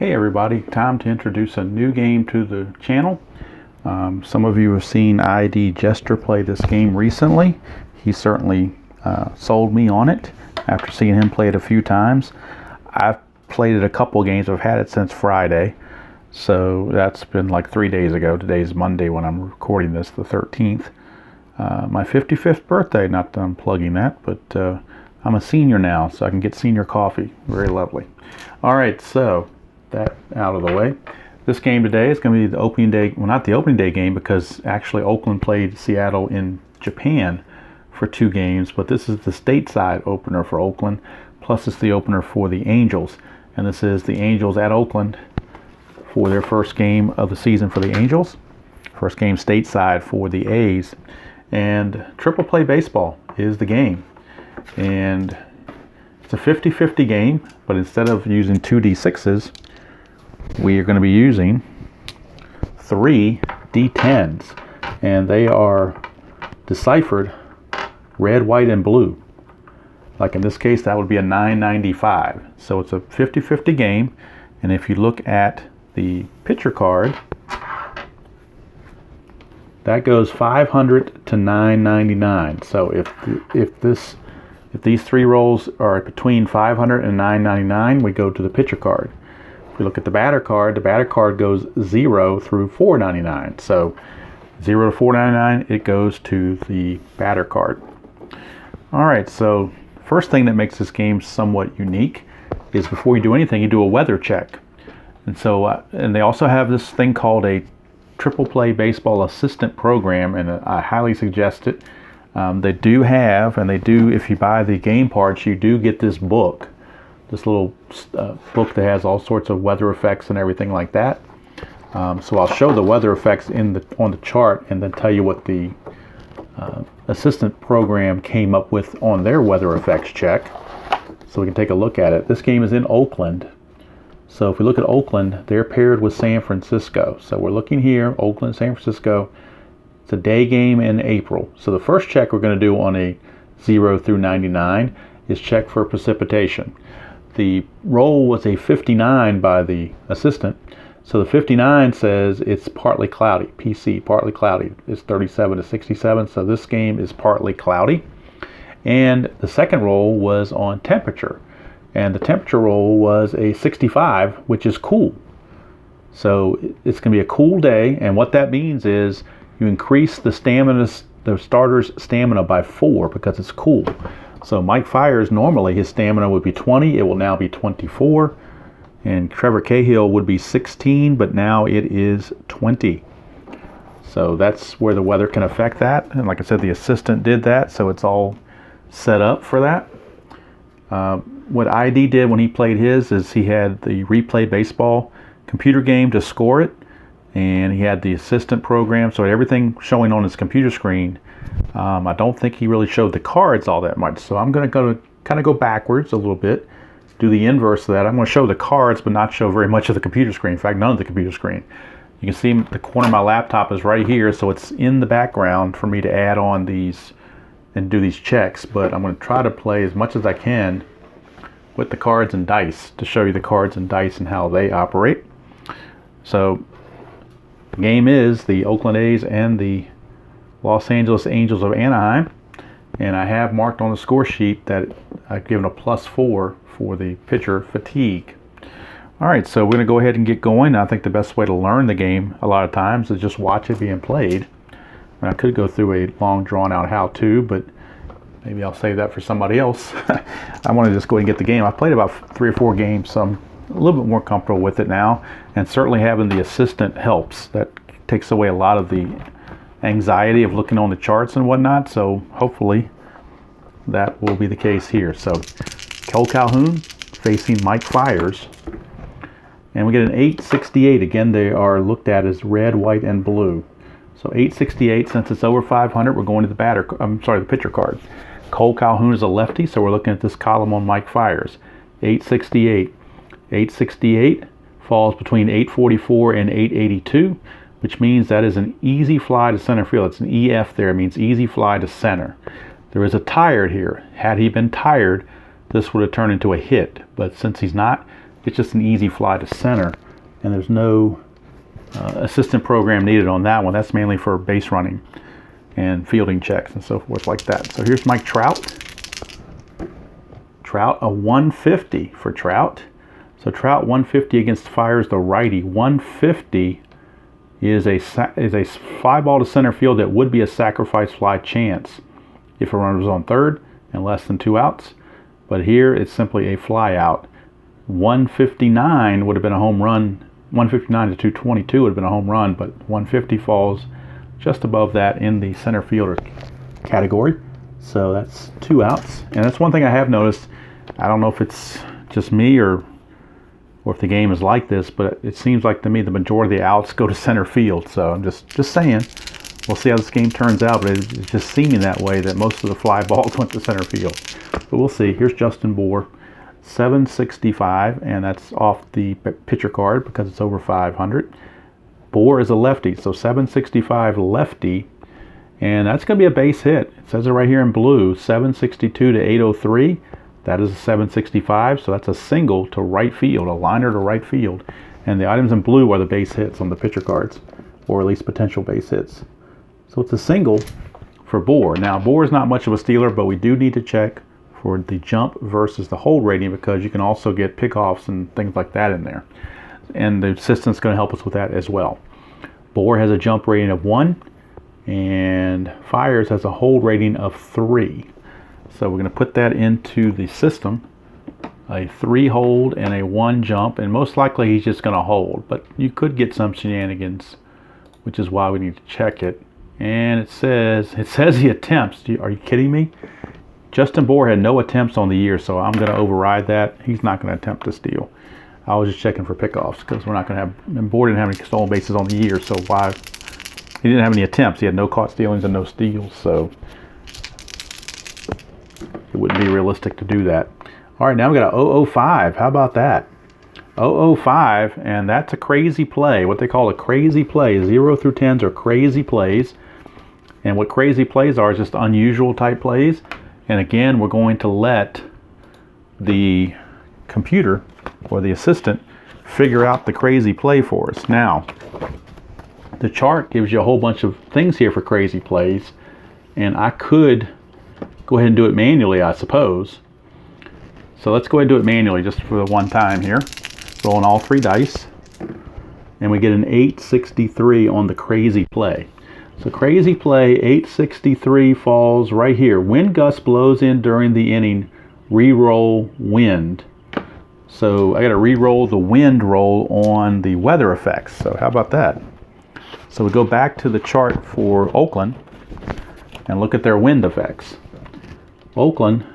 Hey everybody, time to introduce a new game to the channel. Some of you have seen ID Jester play this game recently. He certainly sold me on it after seeing him play it a few times. I've played it a couple games. I've had it since Friday, so that's been like 3 days ago. Today's Monday when I'm recording this, the 13th. My 55th birthday, not that I'm plugging that, but I'm a senior now, so I can get senior coffee. Very lovely. Alright, so that out of the way. This game today is going to be the opening day, well, not the opening day game, because actually Oakland played Seattle in Japan for 2 games, but this is the stateside opener for Oakland, plus it's the opener for the Angels, and this is the Angels at Oakland for their first game of the season for the Angels, first game stateside for the A's, and triple play baseball is the game, and it's a 50-50 game, but instead of using 2d6s, we are going to be using 3 D10s, and they are deciphered red, white, and blue. Like in this case, that would be a 995. So it's a 50-50 game, and if you look at the pitcher card, that goes 500 to 999. So if these 3 rolls are between 500 and 999, we go to the pitcher card. If we look at the batter card goes 0 through 499. So 0 to 499, it goes to the batter card. Alright, so first thing that makes this game somewhat unique is before you do anything, you do a weather check. And so, and they also have this thing called a triple play baseball assistant program, and I highly suggest it. They do have, and they do, if you buy the game parts, you do get this book. This little book that has all sorts of weather effects and everything like that. So I'll show the weather effects on the chart and then tell you what the assistant program came up with on their weather effects check. So we can take a look at it. This game is in Oakland. So if we look at Oakland, they're paired with San Francisco. So we're looking here, Oakland, San Francisco. It's a day game in April. So the first check we're going to do on a 0 through 99 is check for precipitation. The roll was a 59 by the assistant. So the 59 says it's partly cloudy. PC, partly cloudy. It's 37 to 67. So this game is partly cloudy. And the second roll was on temperature. And the temperature roll was a 65, which is cool. So it's going to be a cool day. And what that means is you increase the starter's stamina by 4 because it's cool. So Mike Fiers, normally his stamina would be 20. It will now be 24. And Trevor Cahill would be 16, but now it is 20. So that's where the weather can affect that. And like I said, the assistant did that, so it's all set up for that. What ID did when he played his is he had the replay baseball computer game to score it, and he had the assistant program, so everything showing on his computer screen. I don't think he really showed the cards all that much, so I'm going to kind of go backwards a little bit, do the inverse of that. I'm going to show the cards but not show very much of the computer screen. In fact, none of the computer screen. You can see the corner of my laptop is right here, so it's in the background for me to add on these and do these checks, but I'm going to try to play as much as I can with the cards and dice to show you the cards and dice and how they operate. So the game is the Oakland A's and the Los Angeles Angels of Anaheim, and I have marked on the score sheet that I've given a +4 for the pitcher fatigue. Alright, so we're going to go ahead and get going. I think the best way to learn the game a lot of times is just watch it being played. I could go through a long drawn out how-to, but maybe I'll save that for somebody else. I want to just go ahead and get the game. I've played about 3 or 4 games, so I'm a little bit more comfortable with it now, and certainly having the assistant helps. That takes away a lot of the anxiety of looking on the charts and whatnot, so hopefully that will be the case here. So Cole Calhoun facing Mike Fiers, and we get an 868. Again, they are looked at as red, white, and blue. So 868, since it's over 500, we're going to the pitcher card. Cole Calhoun is a lefty, so we're looking at this column on Mike Fiers. 868. 868 falls between 844 and 882, which means that is an easy fly to center field. It's an EF there. It means easy fly to center. There is a tired here. Had he been tired, this would have turned into a hit. But since he's not, it's just an easy fly to center, and there's no assistant program needed on that one. That's mainly for base running and fielding checks and so forth like that. So here's Mike Trout. Trout, a 150 for Trout. So Trout 150 against fires the righty. 150 is a fly ball to center field that would be a sacrifice fly chance if a runner was on third and less than 2 outs. But here it's simply a fly out. 159 would have been a home run. 159 to 222 would have been a home run, but 150 falls just above that in the center fielder category. So that's 2 outs. And that's one thing I have noticed. I don't know if it's just me or if the game is like this, but it seems like to me the majority of the outs go to center field. So I'm just saying, we'll see how this game turns out, but it's just seeming that way, that most of the fly balls went to center field. But we'll see. Here's Justin Bour, 765, and that's off the pitcher card because it's over 500. Bour is a lefty, so 765 lefty, and that's going to be a base hit. It says it right here in blue, 762 to 803. That is a 765, so that's a single to right field, a liner to right field. And the items in blue are the base hits on the pitcher cards, or at least potential base hits. So it's a single for Bour. Now, Bour is not much of a stealer, but we do need to check for the jump versus the hold rating, because you can also get pickoffs and things like that in there. And the assistant's going to help us with that as well. Bour has a jump rating of 1, and Fires has a hold rating of 3. So we're going to put that into the system, a 3 hold and a 1 jump, and most likely he's just going to hold, but you could get some shenanigans, which is why we need to check it. And it says he attempts. Are you kidding me? Justin Bour had no attempts on the year, so I'm going to override that. He's not going to attempt to steal. I was just checking for pickoffs because we're not going to have, and Bour didn't have any stolen bases on the year, so why? He didn't have any attempts. He had no caught stealings and no steals, so it wouldn't be realistic to do that. All right, now we got a 005. How about that? 005, and that's a crazy play. What they call a crazy play. 0 through 10s are crazy plays. And what crazy plays are is just unusual type plays. And again, we're going to let the computer or the assistant figure out the crazy play for us. Now, the chart gives you a whole bunch of things here for crazy plays. And I could go ahead and do it manually, I suppose. So let's go ahead and do it manually just for the one time here. Rolling all 3 dice. And we get an 863 on the crazy play. So crazy play, 863 falls right here. Wind gust blows in during the inning, re-roll wind. So I got to re-roll the wind roll on the weather effects. So how about that? So we go back to the chart for Oakland and look at their wind effects. Oakland,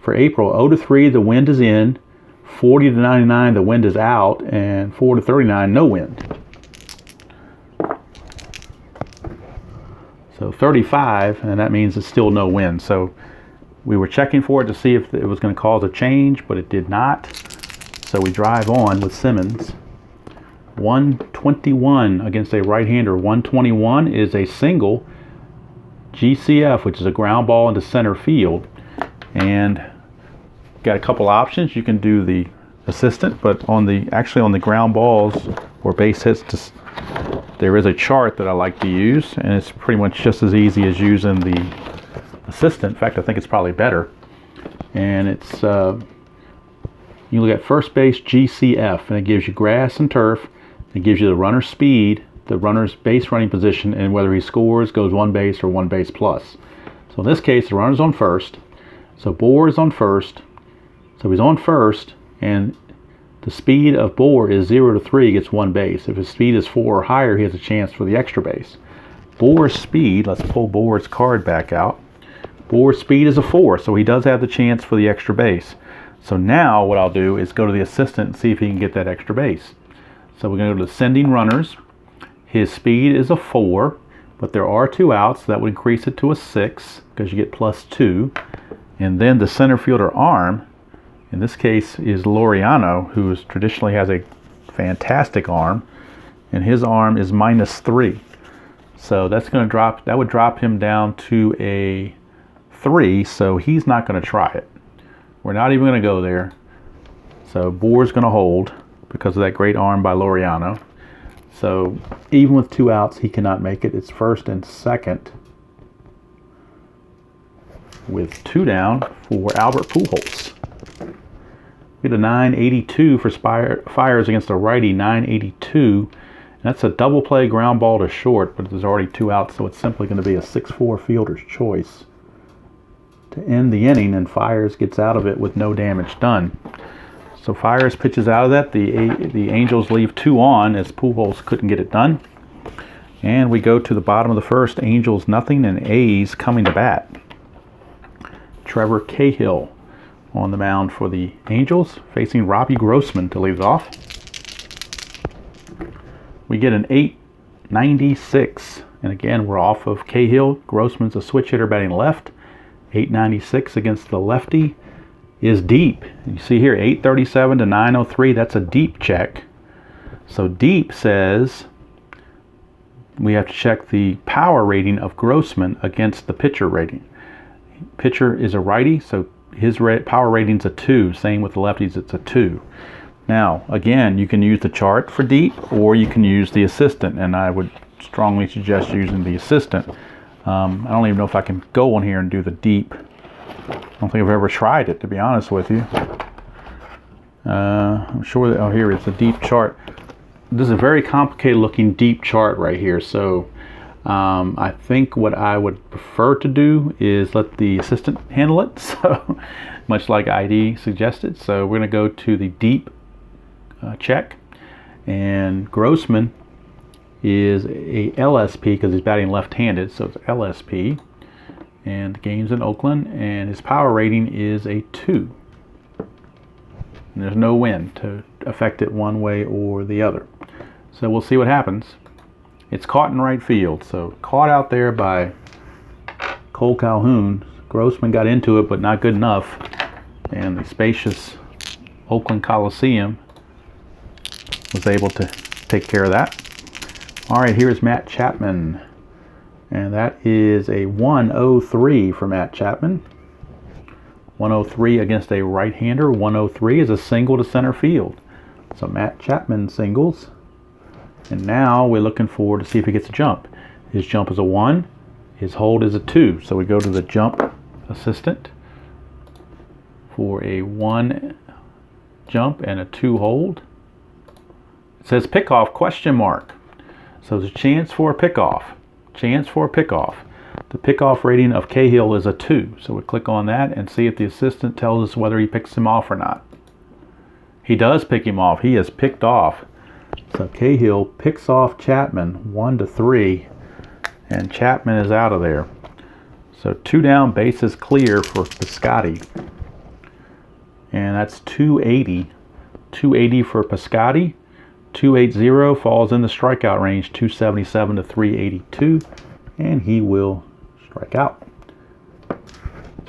for April, 0 to 3, the wind is in. 40 to 99, the wind is out. And 4 to 39, no wind. So 35, and that means it's still no wind. So we were checking for it to see if it was going to cause a change, but it did not. So we drive on with Simmons. 121 against a right-hander. 121 is a single GCF, which is a ground ball into center field. And got a couple options. You can do the assistant, but actually on the ground balls or base hits, there is a chart that I like to use, and it's pretty much just as easy as using the assistant. In fact, I think it's probably better. And it's you look at first base GCF, and it gives you grass and turf. It gives you the runner's speed, the runner's base running position, and whether he scores, goes 1 base or 1 base plus. So in this case, the runner's on first. So Bour is on first. So he's on first, and the speed of Bour is 0 to 3, gets 1 base. If his speed is 4 or higher, he has a chance for the extra base. Bour's speed, let's pull Bour's card back out. Bour's speed is a 4, so he does have the chance for the extra base. So now what I'll do is go to the assistant and see if he can get that extra base. So we're going to go to sending runners. His speed is a 4, but there are 2 outs, so that would increase it to a 6 because you get +2. And then the center fielder arm, in this case, is Laureano, who traditionally has a fantastic arm, and his arm is -3. So that's going to drop. That would drop him down to a 3. So he's not going to try it. We're not even going to go there. So Boer's going to hold because of that great arm by Laureano. So even with 2 outs, he cannot make it. It's first and second with 2 down for Albert Pujols. We get a 982 for Fires against a righty, 982. That's a double play ground ball to short, but there's already 2 outs, so it's simply going to be a 6-4 fielder's choice to end the inning, and Fires gets out of it with no damage done. So Fires pitches out of that. The Angels leave 2 on as Pujols couldn't get it done. And we go to the bottom of the first. Angels nothing and A's coming to bat. Trevor Cahill on the mound for the Angels, facing Robbie Grossman to lead it off. We get an 896, and again we're off of Cahill. Grossman's a switch hitter batting left. 896 against the lefty is deep. You see here 837 to 903. That's a deep check. So deep says we have to check the power rating of Grossman against the pitcher rating. Pitcher is a righty, so his power rating's a 2. Same with the lefties, it's a 2. Now, again, you can use the chart for deep, or you can use the assistant, and I would strongly suggest using the assistant. I don't even know if I can go on here and do the deep. I don't think I've ever tried it, to be honest with you. I'm sure that, oh, here it's a deep chart. This is a very complicated looking deep chart right here, so I think what I would prefer to do is let the assistant handle it, so much like ID suggested. So we're going to go to the deep check, and Grossman is a LSP because he's batting left-handed, so it's LSP, and the game's in Oakland, and his power rating is a 2. And there's no wind to affect it one way or the other, so we'll see what happens. It's caught in right field, so caught out there by Cole Calhoun. Grossman got into it, but not good enough, and the spacious Oakland Coliseum was able to take care of that. All right, here's Matt Chapman, and that is a 103 for Matt Chapman. 103 against a right-hander. 103 is a single to center field. So Matt Chapman singles, and now we're looking forward to see if he gets a jump. His jump is a 1, his hold is a 2. So we go to the jump assistant for a 1 jump and a 2 hold. It says pickoff question mark. So there's a chance for a pickoff. Chance for a pickoff. The pickoff rating of Cahill is a 2. So we click on that and see if the assistant tells us whether he picks him off or not. He does pick him off. He is picked off. So Cahill picks off Chapman 1-3, and Chapman is out of there. So 2 down, bases clear for Piscotty. And that's 280. 280 for Piscotty. 280 falls in the strikeout range, 277 to 382, and he will strike out.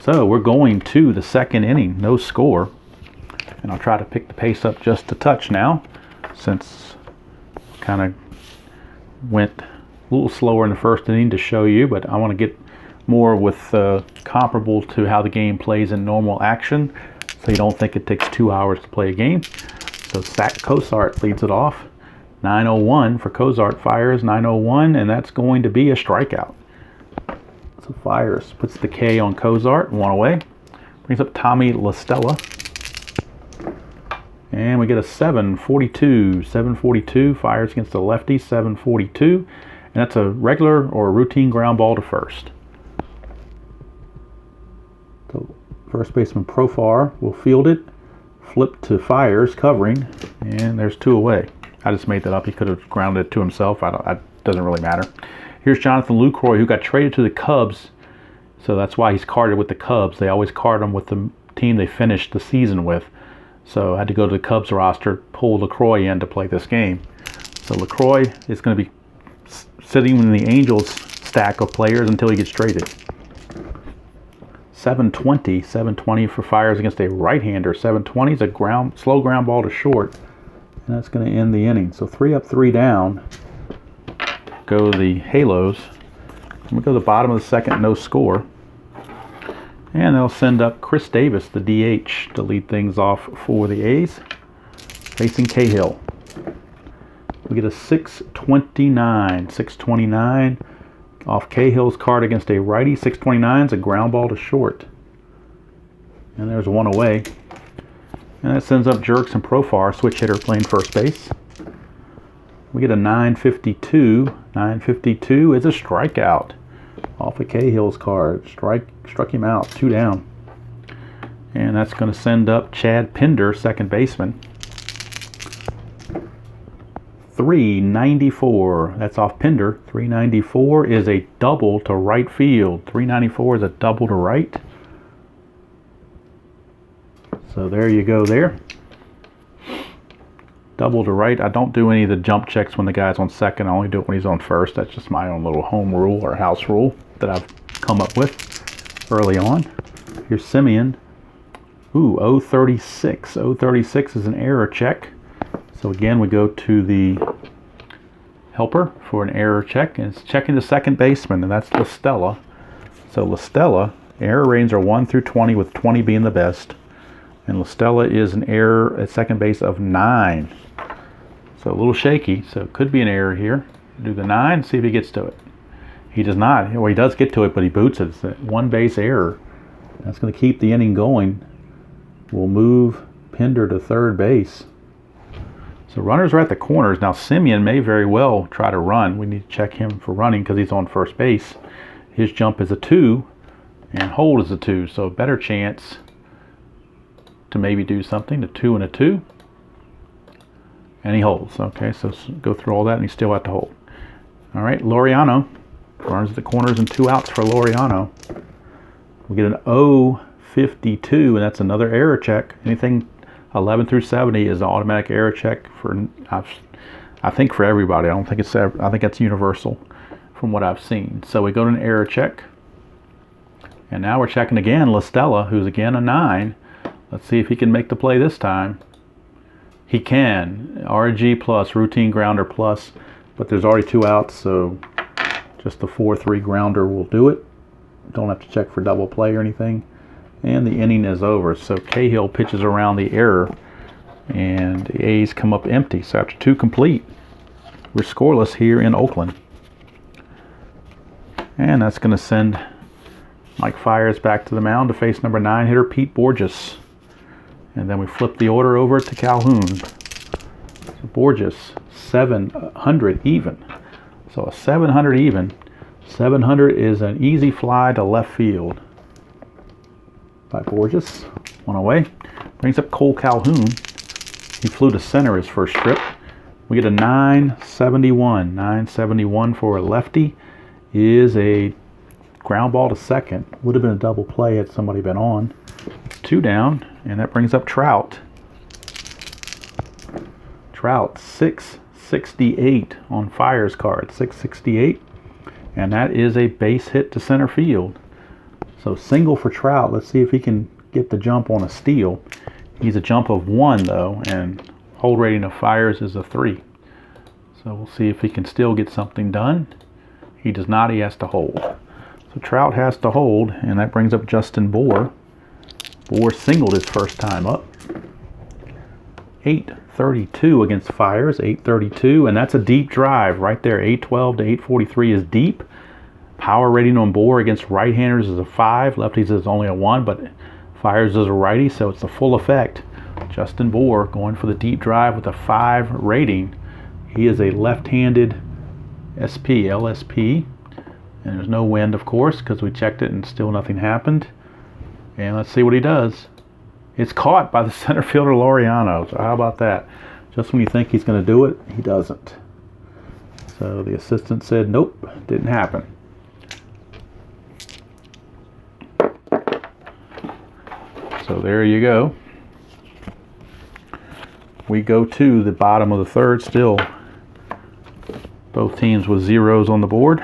So we're going to the second inning, no score, and I'll try to pick the pace up just a touch now, since kind of went a little slower in the first inning to show you, but I want to get more with comparable to how the game plays in normal action, so you don't think it takes 2 hours to play a game. So Zach Cozart leads it off. 901 for Cozart. Fires 901, and that's going to be a strikeout. So Fires puts the K on Cozart, 1 away. Brings up Tommy LaStella. And we get a 742. 742. Fires against the lefty, 742. And that's a regular or a routine ground ball to first. So first baseman Profar will field it. Flip to Fires, covering, and there's 2 away. I just made that up. He could have grounded it to himself. It doesn't really matter. Here's Jonathan Lucroy, who got traded to the Cubs, so that's why he's carded with the Cubs. They always card him with the team they finished the season with. So I had to go to the Cubs roster, pull LaCroix in to play this game. So LaCroix is going to be sitting in the Angels stack of players until he gets traded. 720 for Fires against a right-hander. 720 is a slow ground ball to short, and that's going to end the inning. So 3 up, 3 down go the Halos. We go to the bottom of the second, no score, and they'll send up Chris Davis, the DH, to lead things off for the A's. facing Cahill. We get a 629. 629 off Cahill's card against a righty. 629 is a ground ball to short. And there's one away. And that sends up Jerks and Profar, switch hitter playing first base. We get a 952. 952 is a strikeout off of Cahill's card. Struck him out, 2 down. And that's going to send up Chad Pinder, second baseman. 394. That's off Pinder. 394 is a double to right field. 394 is a double to right. So there you go there. Double to right. I don't do any of the jump checks when the guy's on second. I only do it when he's on first. That's just my own little home rule or house rule that I've come up with early on. Here's Simeon. Ooh, 036. 036 is an error check. So again, we go to the helper for an error check. And it's checking the second baseman, and that's LaStella. So LaStella, error ratings are 1 through 20, with 20 being the best. And LaStella is an error at second base of 9. So a little shaky, so it could be an error here. Do the 9, see if he gets to it. He does not. Well, he does get to it, but he boots it. It's a 1 base error. That's going to keep the inning going. We'll move Pinder to third base. So runners are at the corners. Now Simeon may very well try to run. We need to check him for running because he's on first base. His jump is a 2 and hold is a 2. So a better chance to maybe do something. A 2 and a 2. And he holds. Okay, so go through all that and he still have to hold. All right, Laureano. Runners at the corners and 2 outs for Laureano. We get an 052, and that's another error check. Anything 11 through 70 is an automatic error check for, I think, for everybody. I think that's universal from what I've seen. So we go to an error check. And now we're checking again LaStella, who's again a 9. Let's see if he can make the play this time. He can. RG plus, routine grounder plus, but there's already 2 outs, so just the 4-3 grounder will do it. Don't have to check for double play or anything. And the inning is over. So Cahill pitches around the error, and the A's come up empty. So after 2 complete, we're scoreless here in Oakland. And that's going to send Mike Fiers back to the mound to face number 9 hitter Pete Borges. And then we flip the order over to Calhoun. So Borges, 700 even. So a 700 even. 700 is an easy fly to left field by Borges. 1 away. Brings up Cole Calhoun. He flew to center his first trip. We get a 971. 971 for a lefty is a ground ball to second. Would have been a double play had somebody been on. 2 down, and that brings up Trout. Trout, 668 on Fiers' card. 668, and that is a base hit to center field. So single for Trout. Let's see if he can get the jump on a steal. He's a jump of 1 though, and hold rating of Fiers is a 3. So we'll see if he can still get something done. He does not. He has to hold. So Trout has to hold, and that brings up Justin Bohr. Bohr singled his first time up. 832 against Fiers, 832, and that's a deep drive right there. 812 to 843 is deep. Power rating on Bohr against right-handers is a 5. Lefties is only a 1, but Fiers is a righty, so it's a full effect. Justin Bohr going for the deep drive with a 5 rating. He is a left-handed SP, LSP, and there's no wind, of course, because we checked it and still nothing happened. And let's see what he does. It's caught by the center fielder Laureano. So how about that? Just when you think he's going to do it, he doesn't. So the assistant said, nope, didn't happen. So there you go. We go to the bottom of the third still. Both teams with zeros on the board.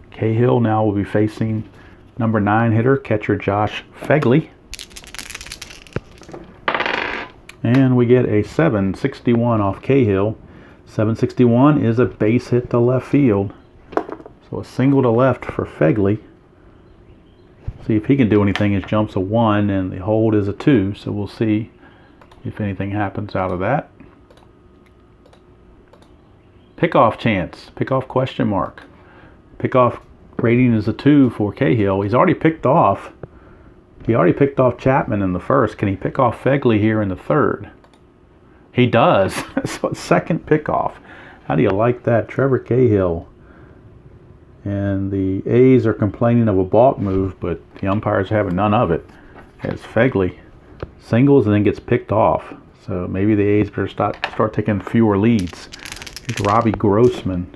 Cahill now will be facing number 9 hitter, catcher Josh Fegley. And we get a 761 off Cahill. 761 is a base hit to left field. So a single to left for Fegley. See if he can do anything. His jump's a 1 and the hold is a 2. So we'll see if anything happens out of that. Pickoff chance. Pickoff question mark. Pickoff rating is a 2 for Cahill. He's already picked off. He already picked off Chapman in the first. Can he pick off Fegley here in the third? He does. So second pickoff. How do you like that? Trevor Cahill. And the A's are complaining of a balk move, but the umpires having none of it. As Fegley singles and then gets picked off. So maybe the A's better start taking fewer leads. Here's Robbie Grossman.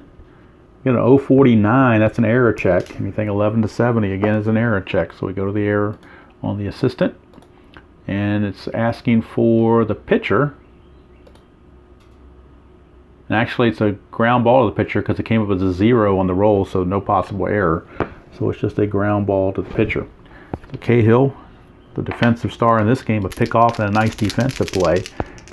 You know, 049, that's an error check. Anything 11 to 70, again, is an error check. So we go to the error on the assistant. And it's asking for the pitcher. And actually, it's a ground ball to the pitcher because it came up as a 0 on the roll, so no possible error. So it's just a ground ball to the pitcher. So Cahill, the defensive star in this game, a pickoff and a nice defensive play.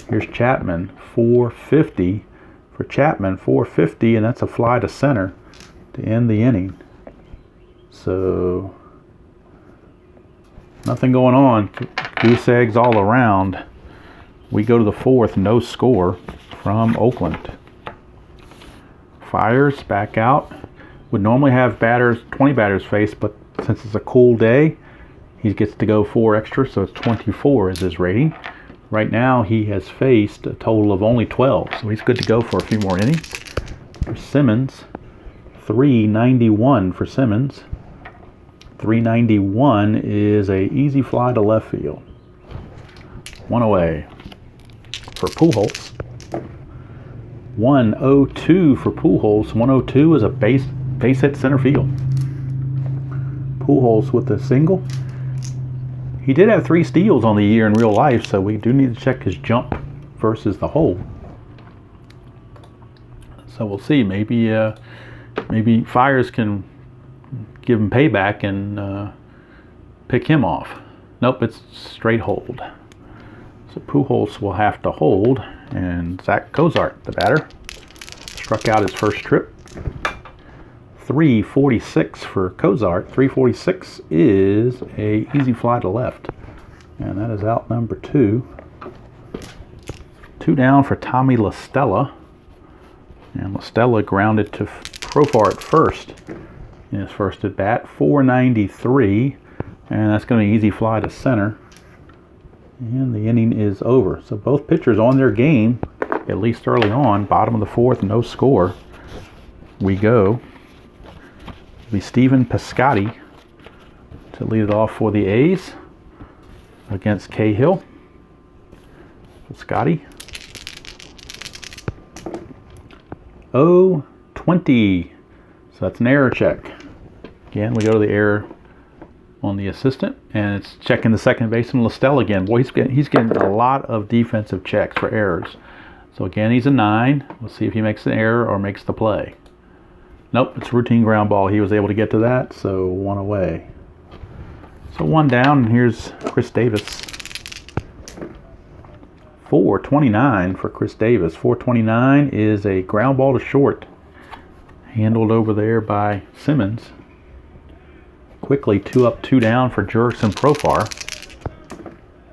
Here's Chapman, 450 for Chapman, 450, and that's a fly to center to end the inning. So nothing going on. Goose eggs all around. We go to the fourth, no score from Oakland. Fires back out. Would normally have 20 batters faced, but since it's a cool day, he gets to go 4 extra, so it's 24 is his rating. Right now, he has faced a total of only 12, so he's good to go for a few more innings. For Simmons, 391 for Simmons. 391 is a easy fly to left field. 1 away. For Pujols, 102 for Pujols. 102 is a base hit center field. Pujols with a single. He did have 3 steals on the year in real life, so we do need to check his jump versus the hold. So we'll see. Maybe Fires can give him payback and pick him off. Nope, it's straight hold. So Pujols will have to hold, and Zach Cozart, the batter, struck out his first trip. 346 for Cozart. 346 is a easy fly to left, and that is out number 2. 2 down for Tommy La Stella, and La Stella grounded to Profar at first in his first at bat. 493, and that's going to be an easy fly to center. And the inning is over. So both pitchers on their game, at least early on. Bottom of the fourth, no score. We go. It'll be Stephen Piscotty to lead it off for the A's against Cahill. Piscotty. 0-20. So that's an error check. Again, we go to the error on the assistant, and it's checking the second baseman, La Stella, again. Boy, he's getting a lot of defensive checks for errors. So again, he's a 9. We'll see if he makes an error or makes the play. Nope, it's routine ground ball. He was able to get to that, so 1 away. So 1 down, and here's Chris Davis. 429 for Chris Davis. 429 is a ground ball to short, handled over there by Simmons. Quickly 2 up, 2 down for Jurickson Profar.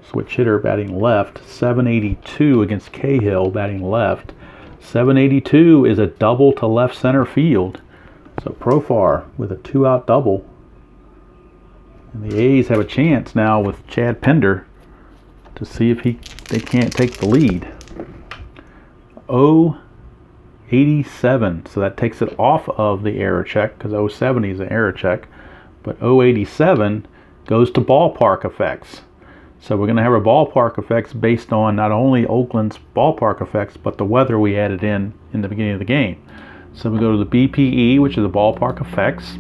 Switch hitter batting left. 782 against Cahill batting left. 782 is a double to left center field. So Profar with a 2-out double. And the A's have a chance now with Chad Pender to see if they can't take the lead. 0-87. So that takes it off of the error check because 0-70 is an error check. But 0-87 goes to ballpark effects. So we're going to have our ballpark effects based on not only Oakland's ballpark effects, but the weather we added in the beginning of the game. So we go to the BPE, which is the ballpark effects.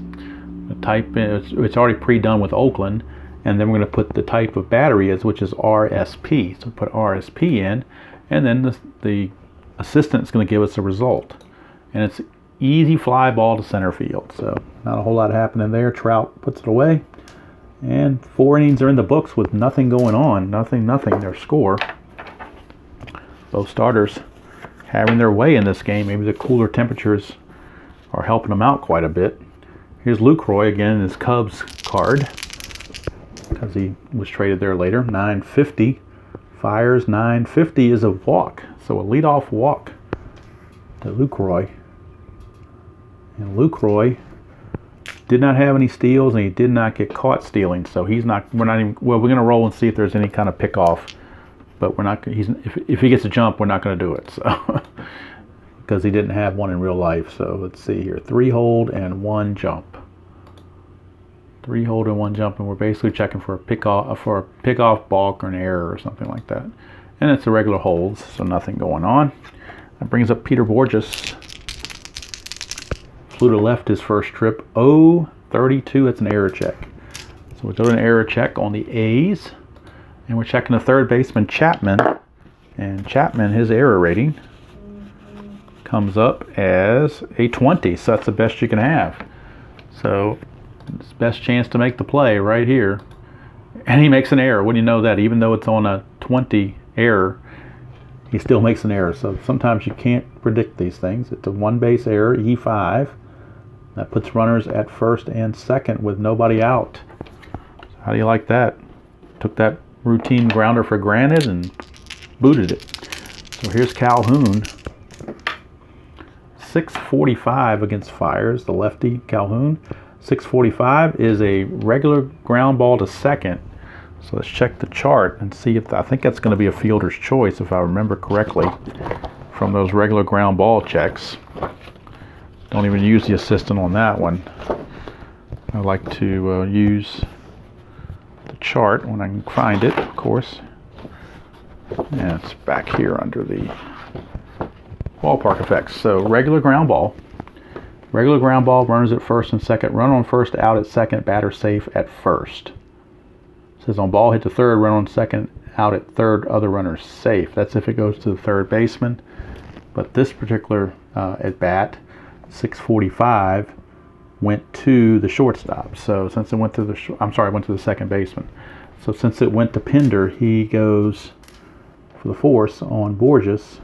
The type it's already pre-done with Oakland, and then we're going to put the type of battery is, which is RSP. So put RSP in, and then the assistant is going to give us a result, and it's easy fly ball to center field. So not a whole lot happening there. Trout puts it away. And 4 innings are in the books with nothing going on. Nothing, their score. Both starters having their way in this game. Maybe the cooler temperatures are helping them out quite a bit. Here's Lucroy again in his Cubs card, because he was traded there later. 950. Fires 950 is a walk. So a leadoff walk to Lucroy. And Lucroy did not have any steals, and he did not get caught stealing. So he's not. We're not even. Well, we're going to roll and see if there's any kind of pick off. But we're not. If he gets a jump, we're not going to do it. So because he didn't have one in real life. So let's see here: 3 hold and 1 jump. 3 hold and 1 jump, and we're basically checking for a pick off, balk, or an error or something like that. And it's the regular holds, so nothing going on. That brings up Peter Borges. Flew to left his first trip. 0-32. That's an error check. So we're doing an error check on the A's, and we're checking the third baseman Chapman. And Chapman, his error rating comes up as a 20. So that's the best you can have. So it's best chance to make the play right here. And he makes an error. Wouldn't you know that? Even though it's on a 20 error, he still makes an error. So sometimes you can't predict these things. It's a 1 base error, E5. That puts runners at first and second with nobody out. So how do you like that? Took that routine grounder for granted and booted it. So here's Calhoun. 645 against Fires, the lefty Calhoun. 645 is a regular ground ball to second. So let's check the chart and see if I think that's going to be a fielder's choice, if I remember correctly from those regular ground ball checks. Don't even use the assistant on that one. I like to use the chart when I can find it, of course. And it's back here under the ballpark effects. So regular ground ball. Regular ground ball, runners at first and second. Run on first, out at second, batter safe at first. It says on ball hit to third, run on second, out at third, other runners safe. That's if it goes to the third baseman. But this particular at bat, 645, went to the shortstop. So since it went to the, went to the second baseman. So since it went to Pinder, he goes for the force on Borges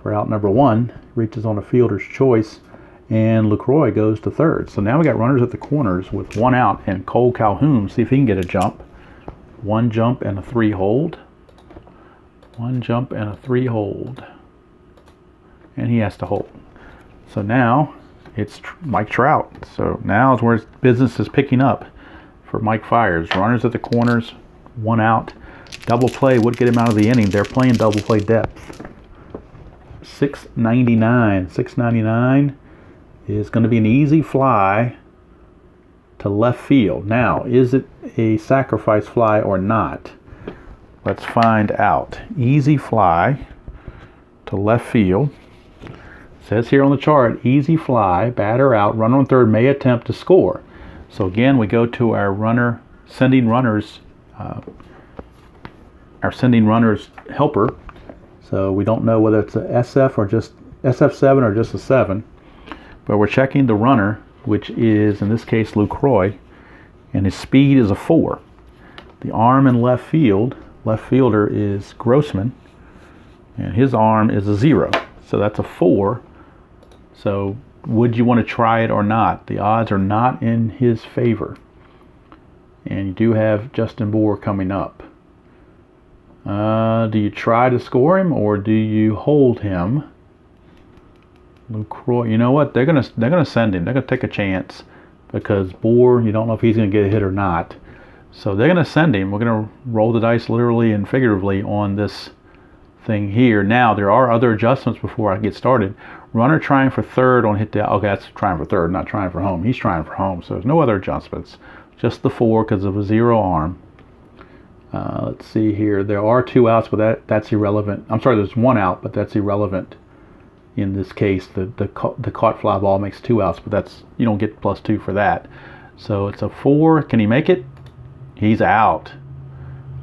for out number 1. Reaches on a fielder's choice. And LaCroix goes to third. So now we got runners at the corners with 1 out, and Cole Calhoun, see if he can get a jump. 1 jump and a 3 hold. 1 jump and a 3 hold. And he has to hold. So now it's Mike Trout. So now is where business is picking up for Mike Fires. Runners at the corners, 1 out. Double play would get him out of the inning. They're playing double play depth. 699. 699. Is going to be an easy fly to left field. Now, is it a sacrifice fly or not? Let's find out. Easy fly to left field. It says here on the chart, easy fly, batter out, runner on third may attempt to score. So again, we go to our sending runners helper. So we don't know whether it's a SF or just SF7 or just a 7. But we're checking the runner, which is, in this case, Lucroy, and his speed is a 4. The arm in left fielder is Grossman, and his arm is a 0. So that's a 4. So would you want to try it or not? The odds are not in his favor. And you do have Justin Bour coming up. Do you try to score him or do you hold him? LaCroix, you know what? They're gonna send him. They're gonna take a chance because Bour, you don't know if he's gonna get a hit or not. So they're gonna send him. We're gonna roll the dice literally and figuratively on this thing here. Now there are other adjustments before I get started. Runner trying for third on hit down. Okay, that's trying for third, not trying for home. He's trying for home, so there's no other adjustments. Just the 4 because of a 0 arm. Let's see here. There are 2 outs, but that's irrelevant. I'm sorry, there's 1 out, but that's irrelevant. In this case, the caught fly ball makes 2 outs, but you don't get +2 for that. So it's a 4. Can he make it? He's out.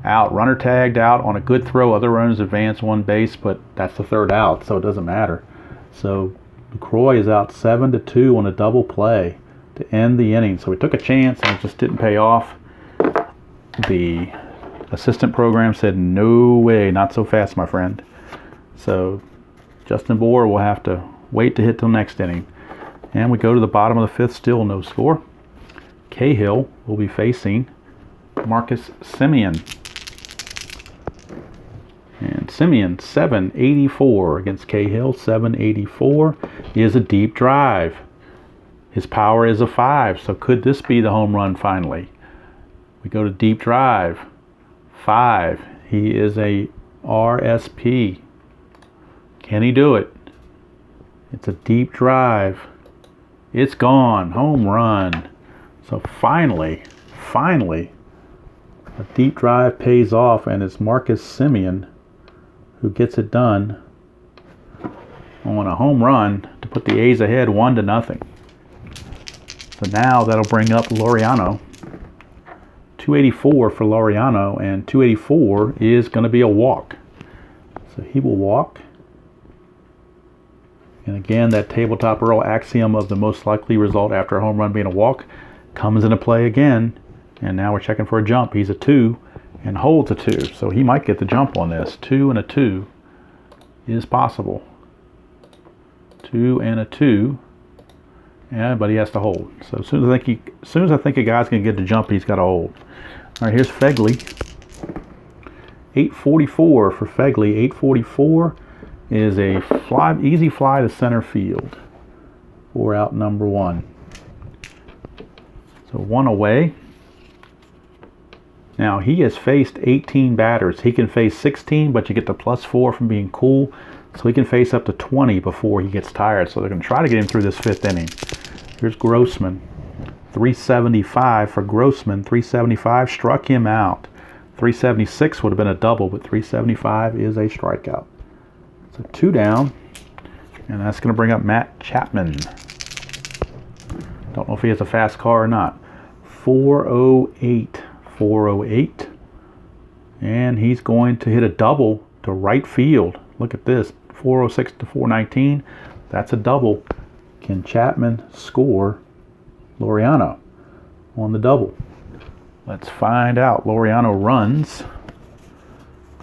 Out. Runner tagged out on a good throw. Other runners advance 1 base, but that's the 3rd out, so it doesn't matter. So LaCroix is out 7-2 on a double play to end the inning. So we took a chance and it just didn't pay off. The assistant program said, no way, not so fast, my friend. So Justin Bour will have to wait to hit till next inning. And we go to the bottom of the 5th, still no score. Cahill will be facing Marcus Semien. And Semien, 784 against Cahill. 784 is a deep drive. His power is a 5, so could this be the home run finally? We go to deep drive. 5. He is a RSP. Can he do it? It's a deep drive. It's gone. Home run. So finally, a deep drive pays off, and it's Marcus Semien who gets it done on a home run to put the A's ahead 1-0. So now that'll bring up Laureano. 284 for Laureano, and 284 is going to be a walk. So he will walk. And again, that tabletop Earl axiom of the most likely result after a home run being a walk comes into play again. And now we're checking for a jump. He's a 2 and holds a 2. So he might get the jump on this. 2 and a 2 is possible. 2 and a 2. Yeah, but he has to hold. So as soon as I think a guy's going to get the jump, he's got to hold. All right, here's Fegley. 844 for Fegley. 844 is a easy fly to center field. 4 out, number 1. So 1 away. Now he has faced 18 batters. He can face 16, but you get the +4 from being cool. So he can face up to 20 before he gets tired. So they're going to try to get him through this 5th inning. Here's Grossman. 375 for Grossman. 375 struck him out. 376 would have been a double, but 375 is a strikeout. So 2 down. And that's going to bring up Matt Chapman. Don't know if he has a fast car or not. 408. 408. And he's going to hit a double to right field. Look at this. 406 to 419. That's a double. Can Chapman score Laureano on the double? Let's find out. Laureano runs.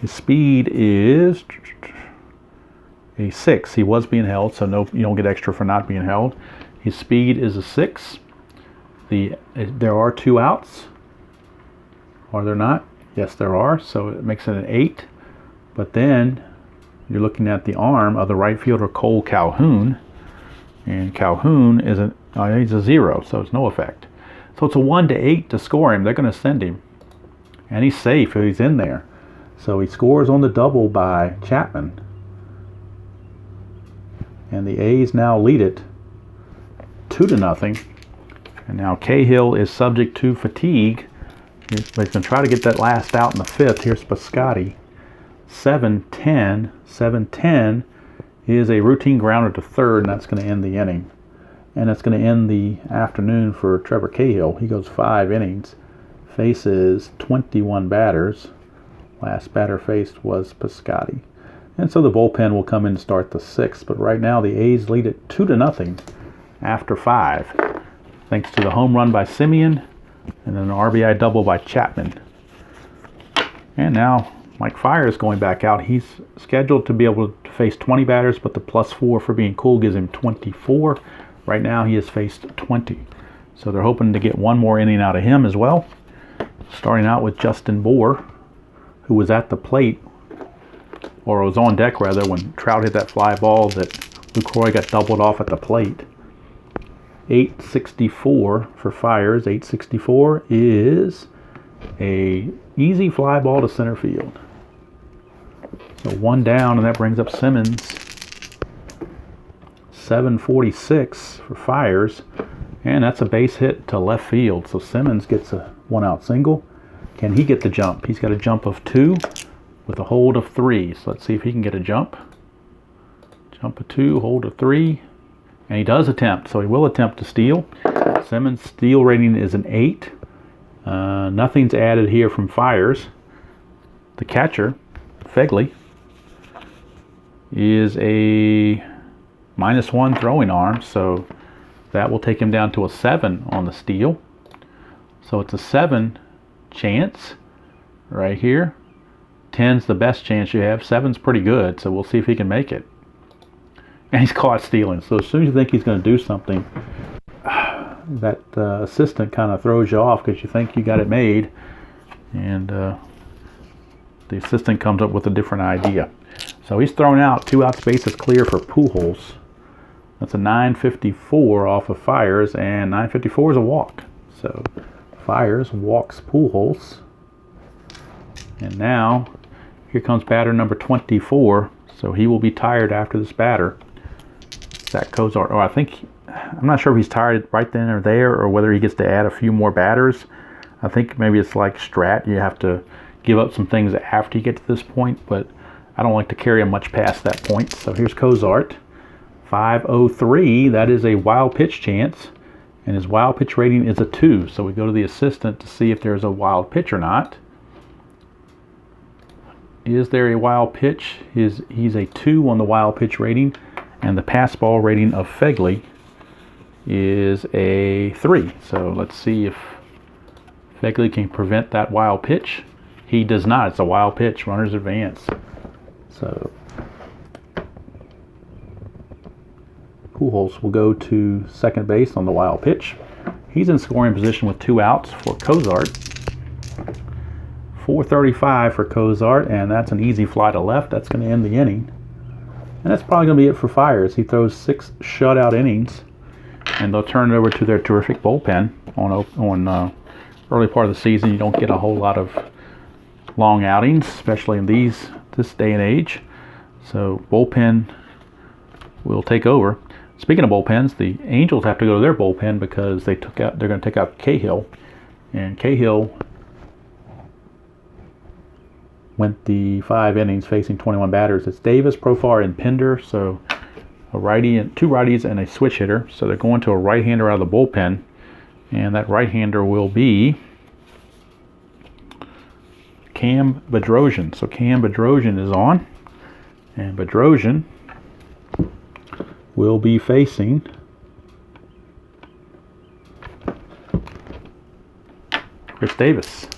His speed is a 6. He was being held, so no, you don't get extra for not being held. His speed is a 6. There are 2 outs. Are there not? Yes, there are. So it makes it an 8. But then you're looking at the arm of the right fielder Cole Calhoun, and Calhoun is he's a 0, so it's no effect. So it's a 1-8 to score him. They're going to send him, and he's safe. He's in there. So he scores on the double by Chapman, and the A's now lead it 2-0. And now Cahill is subject to fatigue. But he's going to try to get that last out in the 5th. Here's Piscotti. 7-10. 7-10 is a routine grounder to 3rd, and that's going to end the inning. And that's going to end the afternoon for Trevor Cahill. He goes 5 innings, faces 21 batters. Last batter faced was Piscotti. And so the bullpen will come in and start the 6th. But right now the A's lead it 2-0 after 5. Thanks to the home run by Semien and then an RBI double by Chapman. And now Mike Fiers is going back out. He's scheduled to be able to face 20 batters, but the +4 for being cool gives him 24. Right now he has faced 20. So they're hoping to get one more inning out of him as well. Starting out with Justin Bour, who was at the plate, or was on deck rather, when Trout hit that fly ball that Lucroy got doubled off at the plate. 864 for Fiers. 864 is a easy fly ball to center field. So 1 down, and that brings up Simmons. 746 for Fiers, and that's a base hit to left field. So Simmons gets a 1-out single. Can he get the jump? He's got a jump of 2 with a hold of 3. So let's see if he can get a jump. Jump of 2, hold of 3. And he does attempt, so he will attempt to steal. Simmons' steal rating is an 8. Nothing's added here from Fiers. The catcher, Fegley, is a -1 throwing arm, so that will take him down to a 7 on the steal. So it's a 7 chance right here. 10's the best chance you have. 7's pretty good, so we'll see if he can make it. And he's caught stealing. So as soon as you think he's going to do something, that assistant kind of throws you off because you think you got it made, and the assistant comes up with a different idea. So he's thrown out. 2 outs, base is clear for Pujols. That's a 954 off of Fires, and 954 is a walk. So Fires walks Pujols. And now here comes batter number 24. So he will be tired after this batter. Zach Cozart. Oh, I'm not sure if he's tired right then or there, or whether he gets to add a few more batters. I think maybe it's like Strat. You have to give up some things after you get to this point, but I don't like to carry him much past that point. So here's Cozart. 503. That is a wild pitch chance, and his wild pitch rating is a 2. So we go to the assistant to see if there's a wild pitch or not. Is there a wild pitch? He's a 2 on the wild pitch rating, and the pass ball rating of Fegley is a 3. So let's see if Fegley can prevent that wild pitch. He does not. It's a wild pitch. Runners advance. So Pujols will go to second base on the wild pitch. He's in scoring position with 2 outs for Cozart. 435 for Cozart, and that's an easy fly to left. That's going to end the inning. And that's probably going to be it for Fires. He throws 6 shutout innings, and they'll turn it over to their terrific bullpen. On early part of the season, you don't get a whole lot of long outings, especially in this day and age. So bullpen will take over. Speaking of bullpens, the Angels have to go to their bullpen because they're going to take out Cahill, and Cahill went the 5 innings facing 21 batters. It's Davis, Profar, and Pinder. So a righty and 2 righties and a switch hitter. So they're going to a right-hander out of the bullpen, and that right-hander will be Cam Bedrosian. So Cam Bedrosian is on, and Bedrosian will be facing Chris Davis.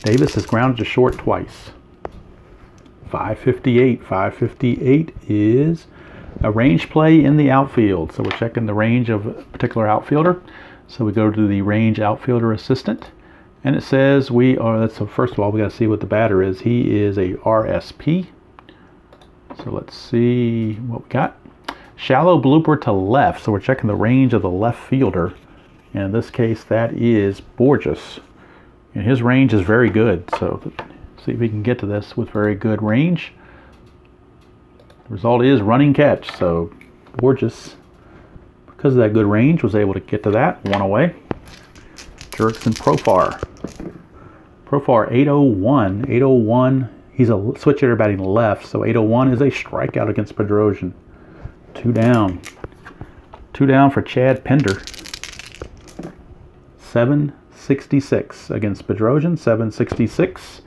Davis is grounded to short twice. 558. 558 is a range play in the outfield. So we're checking the range of a particular outfielder. So we go to the range outfielder assistant, and it says so first of all, we got to see what the batter is. He is a RSP. So let's see what we got. Shallow blooper to left. So we're checking the range of the left fielder. And in this case, that is Borges. And his range is very good. So see if we can get to this with very good range. The result is running catch. So Borges, because of that good range, was able to get to that. 1 away. Jurickson Profar. Profar 801. 801. He's a switch hitter batting left. So 801 is a strikeout against Bedrosian. 2 down. 2 down for Chad Pinder. 766 against Bedrosian. 766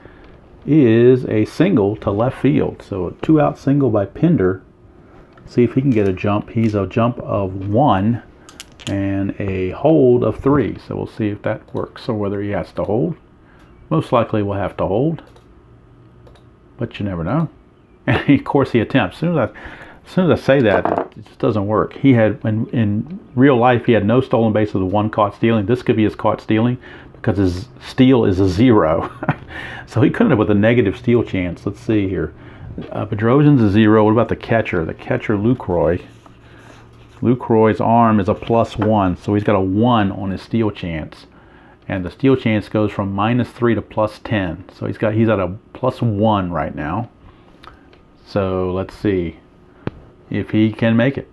is a single to left field. So a 2-out single by Pinder. See if he can get a jump. He's a jump of 1 and a hold of 3. So we'll see if that works or whether he has to hold. Most likely we'll have to hold, but you never know. And of course he attempts. As soon as I say that, it just doesn't work. He had, in real life, he had no stolen bases with 1 caught stealing. This could be his caught stealing because his steal is a 0. So he couldn't have with a negative steal chance. Let's see here. Bedrosian's a 0. What about the catcher? The catcher, Lucroy. Lucroy's arm is a +1, so he's got a 1 on his steal chance. And the steal chance goes from -3 to +10. So he's at a +1 right now. So let's see if he can make it.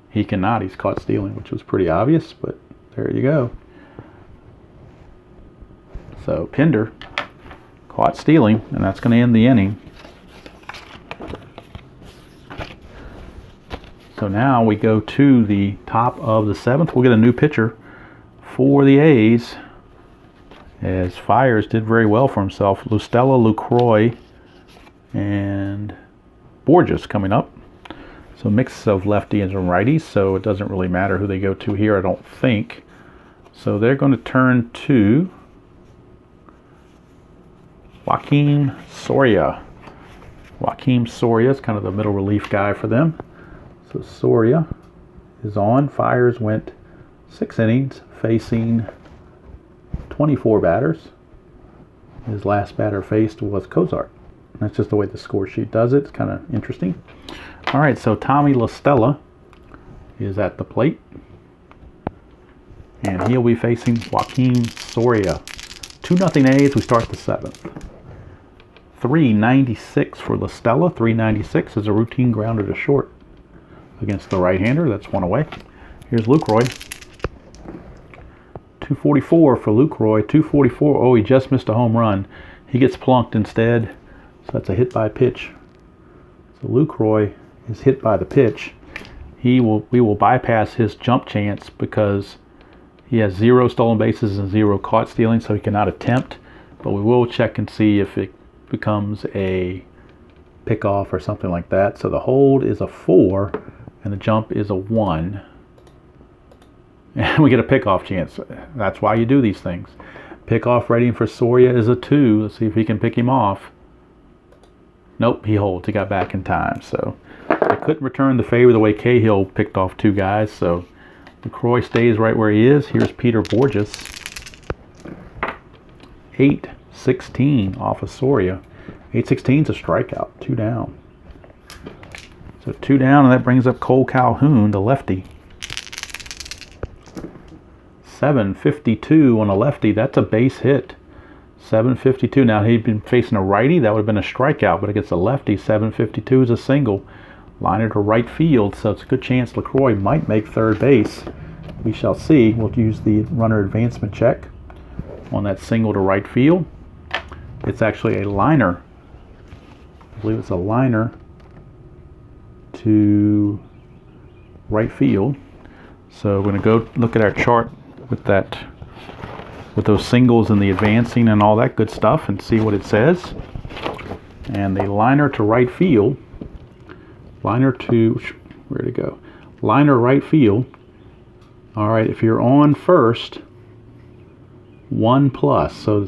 He cannot. He's caught stealing, which was pretty obvious, but there you go. So Pinder caught stealing, and that's going to end the inning. So now we go to the top of the 7th. We'll get a new pitcher for the A's, as Fires did very well for himself. Lustella, Lucroy, and Borges coming up. So mix of lefties and righties, so it doesn't really matter who they go to here, I don't think. So they're going to turn to Joakim Soria. Joakim Soria is kind of the middle relief guy for them. So Soria is on. Fires went 6 innings facing 24 batters. His last batter faced was Cozart. That's just the way the score sheet does it. It's kind of interesting. All right, so Tommy LaStella is at the plate. And he'll be facing Joaquin Soria. 2-0 A's. We start the 7th. 396 for La Stella. 396 is a routine grounder to short against the right-hander. That's one away. Here's Lucroy. 244 for Lucroy. 244. Oh, he just missed a home run. He gets plunked instead. So that's a hit by pitch. So Lucroy is hit by the pitch. We will bypass his jump chance because he has 0 stolen bases and 0 caught stealing, so he cannot attempt. But we will check and see if it becomes a pickoff or something like that. So the hold is a 4 and the jump is a 1. And we get a pickoff chance. That's why you do these things. Pickoff rating for Soria is a 2. Let's see if he can pick him off. Nope, he holds. He got back in time. So I couldn't return the favor the way Cahill picked off 2 guys. So LaCroix stays right where he is. Here's Peter Borges. 8-16 off of Soria. 8-16 is a strikeout. 2 down. So 2 down, and that brings up Cole Calhoun, the lefty. 752 on a lefty. That's a base hit. 752. Now, he'd been facing a righty. That would have been a strikeout, but against a lefty, 752 is a single. Liner to right field, so it's a good chance LaCroix might make third base. We shall see. We'll use the runner advancement check on that single to right field. It's actually a liner. I believe it's a liner to right field. So we're going to go look at our chart with those singles and the advancing and all that good stuff and see what it says. And the liner to right field, liner to, where'd it go? Liner right field. All right, if you're on first, 1+. So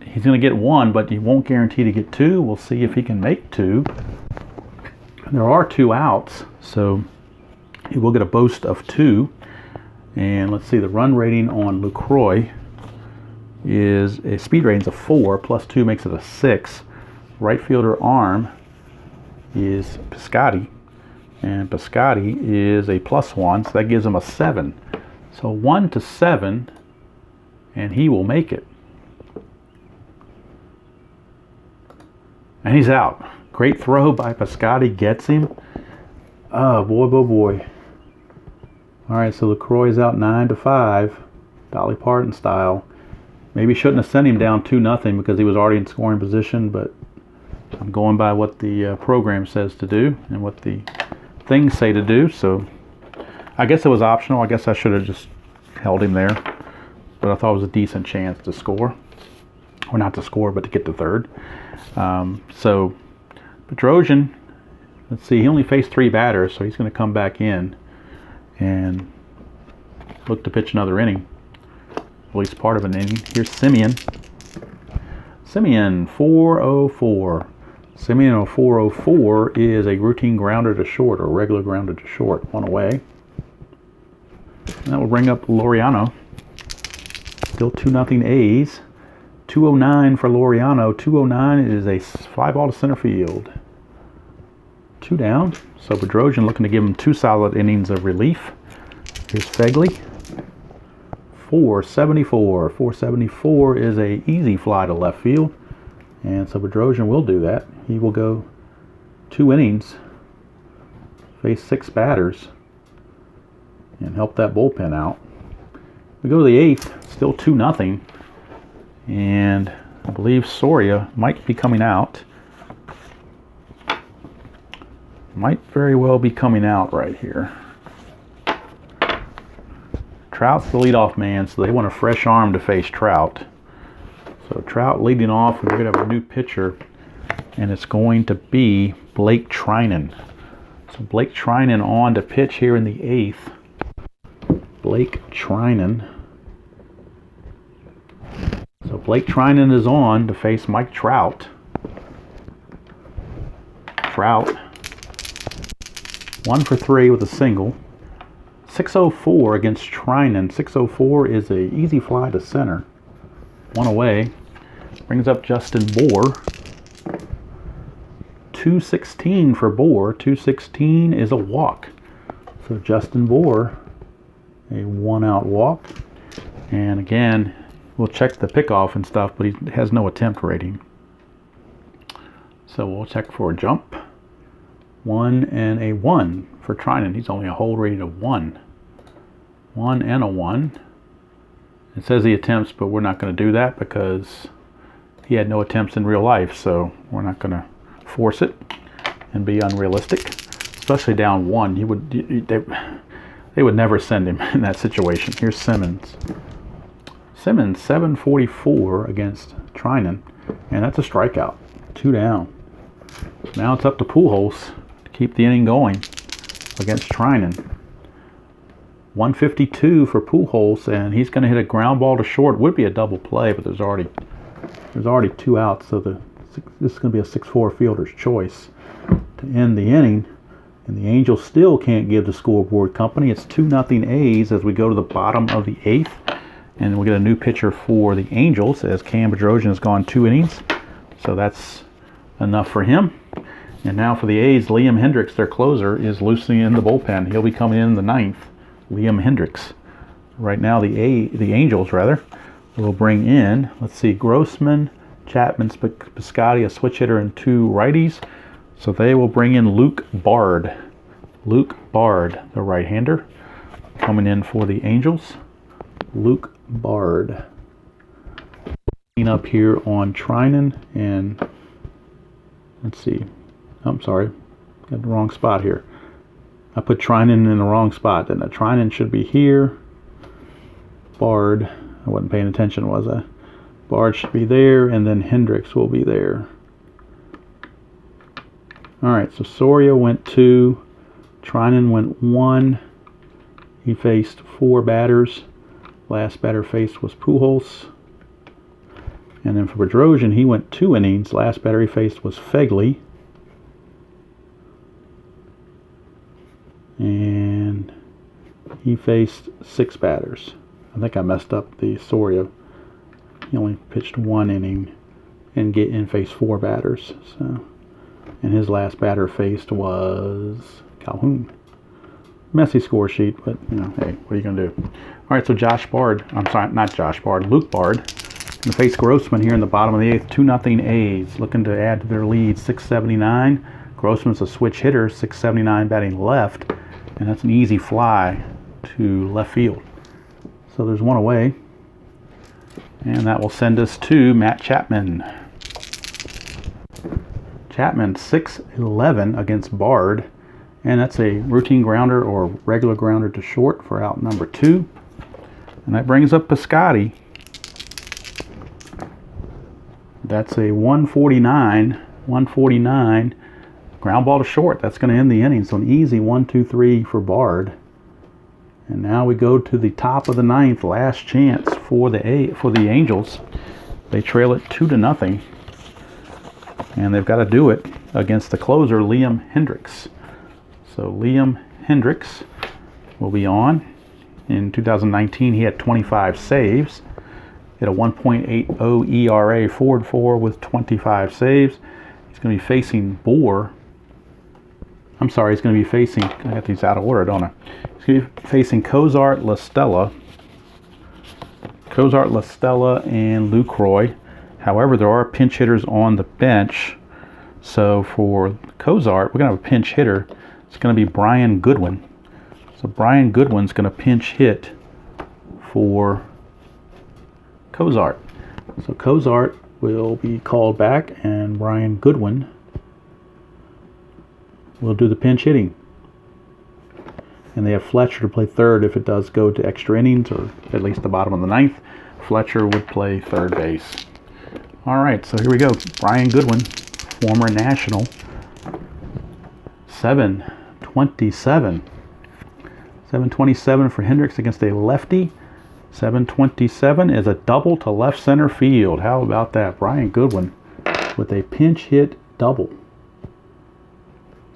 he's going to get 1, but he won't guarantee to get 2. We'll see if he can make 2. There are 2 outs, so he will get a boost of 2. And let's see, the run rating on LaCroix is a speed rating of 4, plus 2 makes it a 6. Right fielder arm is Piscotty, and Piscotty is a +1, so that gives him a 7. So 1 to 7, and he will make it. And he's out. Great throw by Piscotty, gets him. Oh boy, boy, boy. All right, so LaCroix is out 9-5, Dolly Parton style. Maybe shouldn't have sent him down 2-0 because he was already in scoring position, but I'm going by what the program says to do and what the things say to do. So I guess it was optional. I guess I should have just held him there, but I thought it was a decent chance to score, or not to score, but to get to third. So Bedrosian, let's see, he only faced 3 batters, so he's going to come back in and look to pitch another inning, at least part of an inning. Here's Simeon. Simeon, 404. Simeon 404 is a routine grounder to short, or regular grounder to short. 1 away. And that will bring up Laureano. Still 2-0 A's. 209 for Laureano. 209 is a fly ball to center field. 2 down. So Bedrosian looking to give him 2 solid innings of relief. Here's Fegley. 474. 474 is a easy fly to left field. And so Bedrosian will do that. He will go 2 innings, face 6 batters, and help that bullpen out. We go to the 8th, still 2-0. And I believe Soria might be coming out. Might very well be coming out right here. Trout's the leadoff man, so they want a fresh arm to face Trout. So Trout leading off, and we're going to have a new pitcher, and it's going to be Blake Trinan. So Blake Trinan on to pitch here in the 8th. Blake Trinan. So Blake Trinan is on to face Mike Trout. Trout, 1 for 3 with a single. 604 against Trinan. 604 is a easy fly to center. 1 away. Brings up Justin Bohr. 216 for Bohr. 216 is a walk. So So Justin Bour, a 1-out walk. And again, we'll check the pickoff and stuff, but he has no attempt rating. So we'll check for a jump. 1 and a 1 for Trinan. He's only a hold rating of 1. 1 and a 1. It says he attempts, but we're not going to do that because he had no attempts in real life. So we're not going to force it and be unrealistic, especially down 1. They would never send him in that situation. Here's Simmons. Simmons, 744 against Trinan, and that's a strikeout. 2 down. Now it's up to Pujols to keep the inning going against Trinan. 152 for Pujols, and he's going to hit a ground ball to short. Would be a double play, but there's already 2 outs, so this is going to be a 6-4 fielder's choice to end the inning. And the Angels still can't give the scoreboard company. It's 2-0 A's as we go to the bottom of the 8th. And we'll get a new pitcher for the Angels as Cam Bedrosian has gone 2 innings. So that's enough for him. And now for the A's, Liam Hendriks, their closer, is loosely in the bullpen. He'll be coming in the 9th. Liam Hendriks. Right now the Angels will bring in, let's see, Grossman, Chapman, Piscotty, a switch hitter, and 2 righties. So they will bring in Luke Bard. Luke Bard, the right-hander, coming in for the Angels. Luke Bard. Up here on Trinan, and let's see. I'm sorry, got the wrong spot here. I put Trinan in the wrong spot. Then Trinan should be here. Bard, I wasn't paying attention, was I? Bard should be there, and then Hendriks will be there. All right, so Soria went 2. Trinan went 1. He faced 4 batters. Last batter faced was Pujols. And then for Bedrosian, he went 2 innings. Last batter he faced was Fegley. And he faced 6 batters. I think I messed up the Soria. He only pitched 1 inning and faced 4 batters. So, and his last batter faced was Calhoun. Messy score sheet, but hey, what are you gonna do? All right, so Luke Bard, gonna face Grossman here in the bottom of the 8th. 2-0 A's, looking to add to their lead. 679. Grossman's a switch hitter, 679 batting left, and that's an easy fly to left field. So there's 1 away, and that will send us to Matt Chapman. Chapman 6-11 against Bard, and that's a routine grounder or regular grounder to short for out number 2. And that brings up Piscotty. That's a 149 ground ball to short. That's going to end the inning. So an easy 1-2-3 for Bard. And now we go to the top of the 9th, last chance for the Angels. They trail it 2-0. And they've got to do it against the closer, Liam Hendriks. So Liam Hendriks will be on. In 2019, he had 25 saves. He had a 1.80 ERA, 4-4 with 25 saves. He's going to be facing Bour. I'm sorry, he's going to be facing, I got these out of order, don't I? He's going to be facing Cozart, La Stella, and Lucroy. However, there are pinch hitters on the bench. So for Cozart, we're going to have a pinch hitter. It's going to be Brian Goodwin. So Brian Goodwin's going to pinch hit for Cozart. So Cozart will be called back, and Brian Goodwin will do the pinch hitting. And they have Fletcher to play third if it does go to extra innings, or at least the bottom of the 9th. Fletcher would play third base. All right, so here we go. Brian Goodwin, former National, 727. 727 for Hendriks against a lefty. 727 is a double to left center field. How about that? Brian Goodwin with a pinch hit double.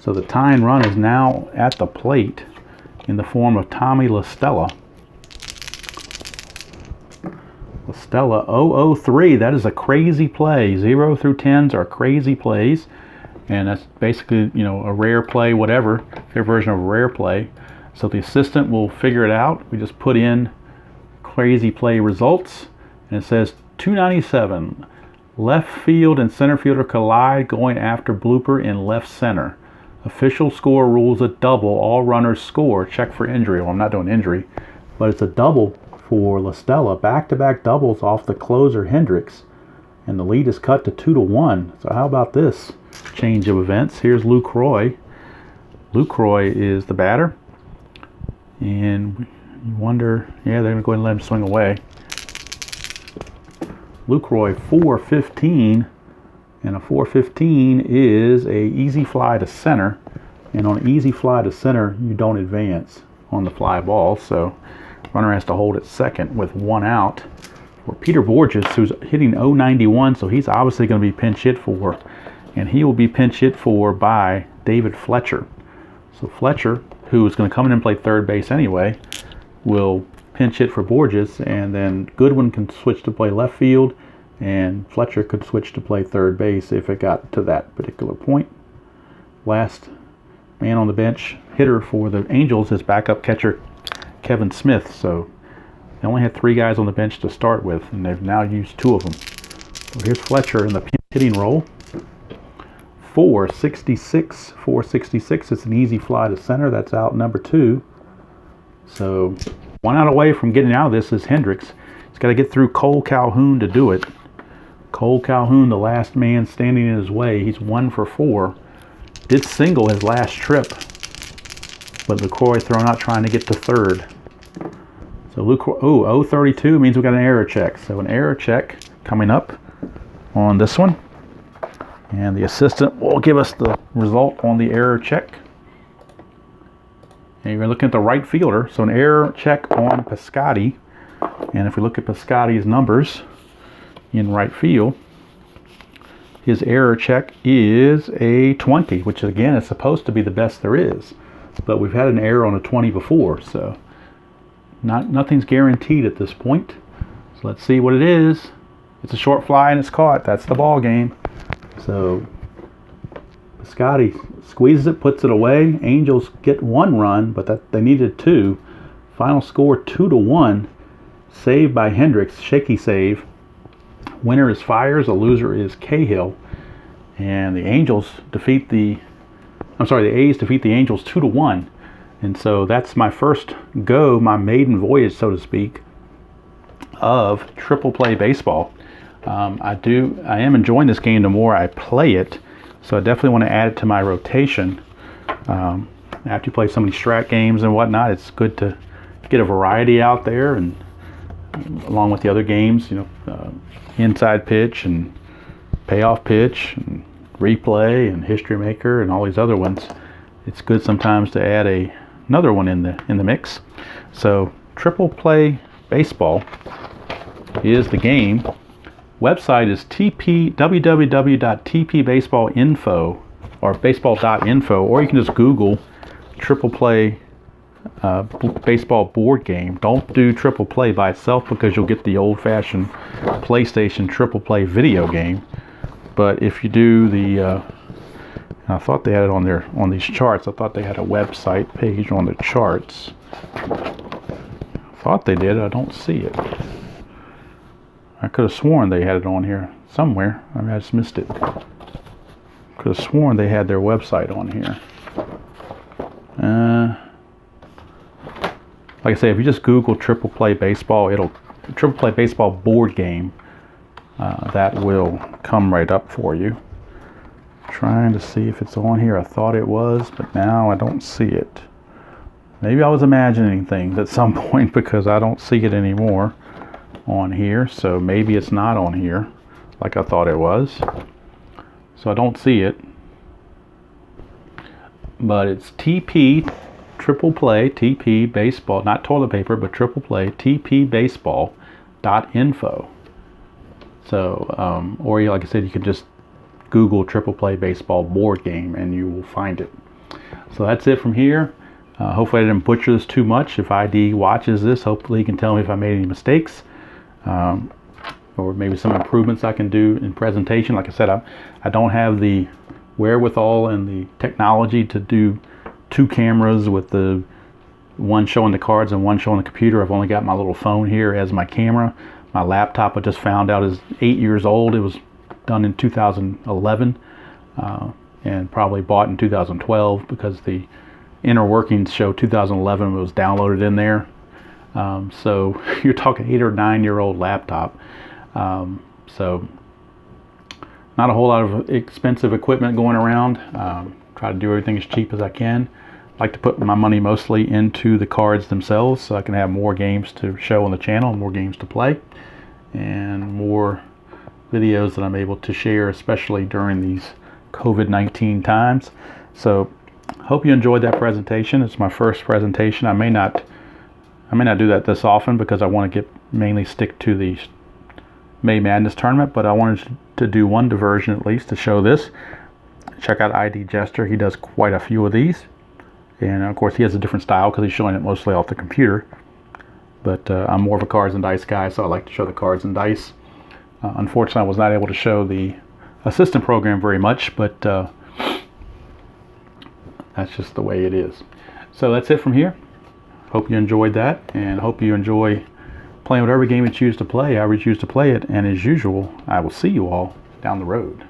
So the tying run is now at the plate in the form of Tommy La Stella. La Stella 003. That is a crazy play. 0 through 10s are crazy plays. And that's basically, a rare play, whatever. Their version of a rare play. So the assistant will figure it out. We just put in crazy play results, and it says 297. Left field and center fielder collide going after blooper in left center. Official score rules a double. All runners score. Check for injury. Well, I'm not doing injury, but it's a double for La Stella. Back-to-back doubles off the closer Hendricks, and the lead is cut to 2-1. So how about this change of events? Here's Lucroy. Lucroy is the batter, and you wonder, yeah, they're going to go ahead and let him swing away. Lucroy 415, and a 415 is a easy fly to center, and on an easy fly to center you don't advance on the fly ball, so runner has to hold at second with 1 out for Peter Borges, who's hitting .091, so he's obviously going to be pinch hit for, and he will be pinch hit for by David Fletcher. So Fletcher, who is going to come in and play third base anyway, will pinch hit for Borges, and then Goodwin can switch to play left field, and Fletcher could switch to play third base if it got to that particular point. Last man on the bench hitter for the Angels is backup catcher Kevin Smith. So they only had 3 guys on the bench to start with, and they've now used 2 of them. So here's Fletcher in the pinch hitting role. 466. 466. It's an easy fly to center. That's out number 2. So 1 out away from getting out of this is Hendricks. He's got to get through Cole Calhoun to do it. Cole Calhoun, the last man standing in his way. He's 1 for 4. Did single his last trip, but LaCroix thrown out trying to get to third. So LaCroix, 032 means we got an error check. So an error check coming up on this one. And the assistant will give us the result on the error check. And you're looking at the right fielder. So an error check on Piscotti. And if we look at Piscotti's numbers in right field, his error check is a 20, which again is supposed to be the best there is. But we've had an error on a 20 before, so nothing's guaranteed at this point. So let's see what it is. It's a short fly and it's caught. That's the ball game. So Piscotti squeezes it, puts it away. Angels get 1 run, but they needed 2. Final score 2-1. Saved by Hendricks, shaky save. Winner is Fires, a loser is Cahill. And the Angels defeat the A's defeat the Angels 2-1. And so that's my first go, my maiden voyage, so to speak, of triple play baseball. I am enjoying this game the more I play it, so I definitely want to add it to my rotation. After you play so many strat games and whatnot, it's good to get a variety out there, and along with the other games, inside pitch and payoff pitch and replay and history maker and all these other ones. It's good sometimes to add another one in the mix. So triple play baseball is the game. Website is www.tpbaseballinfo or baseball.info, or you can just Google triple play baseball board game. Don't do triple play by itself because you'll get the old-fashioned PlayStation triple play video game. But if you do the I thought they had it on these charts. I thought they had a website page on the charts. Thought they did. I don't see it. I could have sworn they had it on here somewhere. I just missed it. Could have sworn they had their website on here. Like I say, if you just Google triple play baseball, triple play baseball board game. That will come right up for you. Trying to see if it's on here. I thought it was, but now I don't see it. Maybe I was imagining things at some point because I don't see it anymore on here. So maybe it's not on here like I thought it was. So I don't see it. But it's TP triple play, TP baseball, not toilet paper, but triple play, tpbaseball.info. So, or like I said, you could just Google triple play baseball board game and you will find it. So that's it from here. Hopefully I didn't butcher this too much. If ID watches this, hopefully he can tell me if I made any mistakes, or maybe some improvements I can do in presentation. Like I said, I don't have the wherewithal and the technology to do 2 cameras with the one showing the cards and one showing the computer. I've only got my little phone here as my camera. My laptop I just found out is 8 years old. It was done in 2011 and probably bought in 2012 because the inner workings show 2011 was downloaded in there. So you're talking 8 or 9 year old laptop. So not a whole lot of expensive equipment going around. Try to do everything as cheap as I can. I like to put my money mostly into the cards themselves so I can have more games to show on the channel, more games to play, and more videos that I'm able to share, especially during these COVID-19 times. So hope you enjoyed that presentation. It's my first presentation. I may not do that this often because I want to mainly stick to the May Madness tournament, but I wanted to do one diversion at least to show this. Check out ID Jester. He does quite a few of these, and of course he has a different style because he's showing it mostly off the computer, but I'm more of a cards and dice guy, so I like to show the cards and dice. Unfortunately, I was not able to show the assistant program very much, but that's just the way it is. So that's it from here. Hope you enjoyed that, and hope you enjoy playing whatever game you choose to play, however you choose to play it, and as usual, I will see you all down the road.